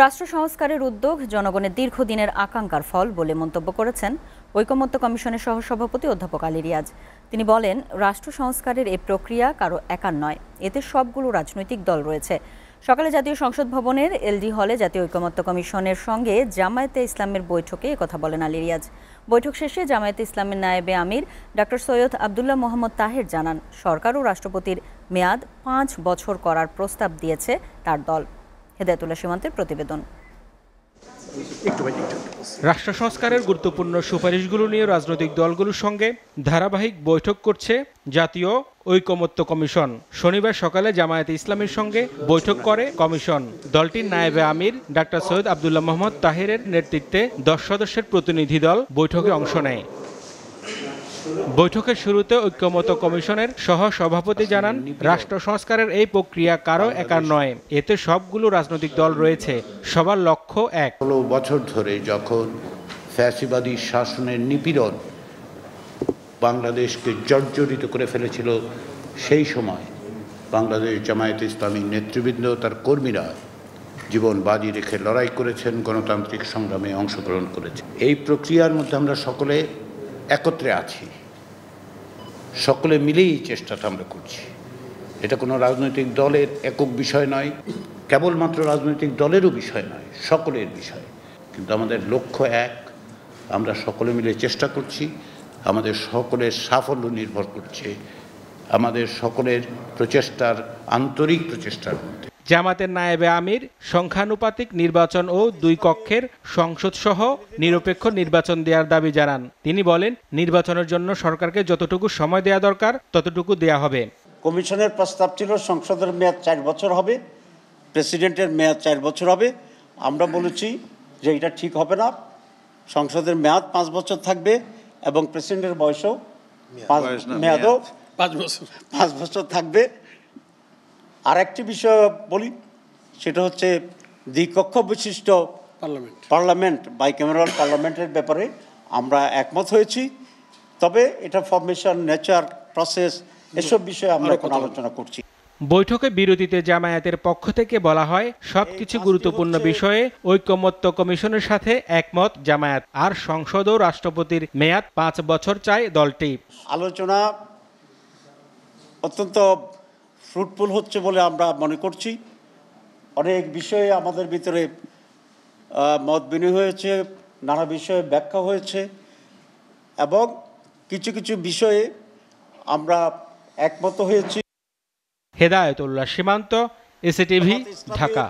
রাষ্ট্র সংস্কারের উদ্যোগ জনগণের দীর্ঘদিনের আকাঙ্ক্ষার ফল বলে মন্তব্য করেছেন ঐকমত্য কমিশনের সহসভাপতি অধ্যাপক আলী রিয়াজ। তিনি বলেন, রাষ্ট্র সংস্কারের এই প্রক্রিয়া কারো একার নয়, এতে সবগুলো রাজনৈতিক দল রয়েছে। সকালে জাতীয় সংসদ ভবনের এলডি হলে জাতীয় ঐকমত্য কমিশনের সঙ্গে জামায়াতে ইসলামের বৈঠকে কথা বলেন আলী রিয়াজ। বৈঠক শেষে জামায়াতে ইসলামের নায়েবে আমির ডক্টর সৈয়দ আবদুল্লাহ মোহাম্মদ তাহের জানান, সরকার ও রাষ্ট্রপতির মেয়াদ 5 বছর করার প্রস্তাব দিয়েছে তার দল। হেদায়েতুল্লাহ সীমান্তের প্রতিবেদন। রাষ্ট্র সংস্কারের গুরুত্বপূর্ণ সুপারিশগুলো নিয়ে রাজনৈতিক দলগুলোর সঙ্গে ধারাবাহিক বৈঠক করছে জাতীয় ঐকমত্য কমিশন। শনিবার সকালে জামায়াতে ইসলামের সঙ্গে বৈঠক করে কমিশন। দলটির নায়েবে আমির ডাক্তার সৈয়দ আবদুল্লাহ মোহাম্মদ তাহেরের নেতৃত্বে 10 সদস্যের প্রতিনিধি দল বৈঠকে অংশ নেয়। বৈঠকের শুরুতে ঐকমত্য কমিশনের সহ সভাপতি জানান, রাষ্ট্র সংস্কারের এই প্রক্রিয়া কারো একার নয়, এতে সবগুলো রাজনৈতিক দল রয়েছে, সবার লক্ষ্য এক। 16 বছর ধরে যখন ফ্যাসিবাদী শাসনের নিপীড়ন বাংলাদেশকে জর্জরিত করে ফেলেছিল, সেই সময় বাংলাদেশ জামায়াতে ইসলামীর নেতৃবৃন্দ তার কর্মীরা জীবন বাজি রেখে লড়াই করেছেন, গণতান্ত্রিক সংগ্রামে অংশগ্রহণ করেছেন। এই প্রক্রিয়ার মধ্যে আমরা সকলে একত্রে আছি, সকলে মিলেই চেষ্টাটা আমরা করছি। এটা কোনো রাজনৈতিক দলের একক বিষয় নয়, কেবলমাত্র রাজনৈতিক দলেরও বিষয় নয়, সকলের বিষয়। কিন্তু আমাদের লক্ষ্য এক, আমরা সকলে মিলে চেষ্টা করছি। আমাদের সকলের সাফল্য নির্ভর করছে আমাদের সকলের প্রচেষ্টার, আন্তরিক প্রচেষ্টার মধ্যে। জামাতের নায়েবে আমির সংখ্যানুপাতিক নির্বাচন ও 2 কক্ষের সংসদ সহ নিরপেক্ষ নির্বাচন দেওয়ার দাবি জানান। তিনি বলেন, নির্বাচনের জন্য সরকারকে যতটুকু সময় দেওয়া দরকার ততটুকু দেয়া হবে। কমিশনের প্রস্তাব ছিল সংসদের মেয়াদ 4 বছর হবে, প্রেসিডেন্টের মেয়াদ 4 বছর হবে। আমরা বলেছি যে এটা ঠিক হবে না, সংসদের মেয়াদ 5 বছর থাকবে এবং প্রেসিডেন্টের বয়সও মেয়াদও 5 বছর থাকবে। আর একটি বিষয় বলি, সেটা হচ্ছে দ্বিকক্ষ বিশিষ্ট পার্লামেন্ট, বাইক্যামেরাল পার্লামেন্টের ব্যাপারে আমরা একমত হয়েছি। তবে এটা ফরমেশন, নেচার, প্রসেস, এসব বিষয়ে আমরা এখন আলোচনা করছি। বৈঠকে বিরতিতে জামায়াতের পক্ষ থেকে বলা হয়, সবকিছু গুরুত্বপূর্ণ বিষয়ে ঐকমত্য কমিশনের সাথে একমত জামায়াত, আর সংসদ ও রাষ্ট্রপতির মেয়াদ 5 বছর চায় দলটি। আলোচনা অত্যন্ত ফ্রুটফুল হচ্ছে বলে আমরা মনে করছি। অনেক বিষয়ে আমাদের ভিতরে মত বিনিময় হয়েছে, নানা বিষয়ে ব্যাখ্যা হয়েছে এবং কিছু কিছু বিষয়ে আমরা একমত হয়েছি। হেদায়েতুল্লাহ সীমান্ত, এসএটিভি, ঢাকা।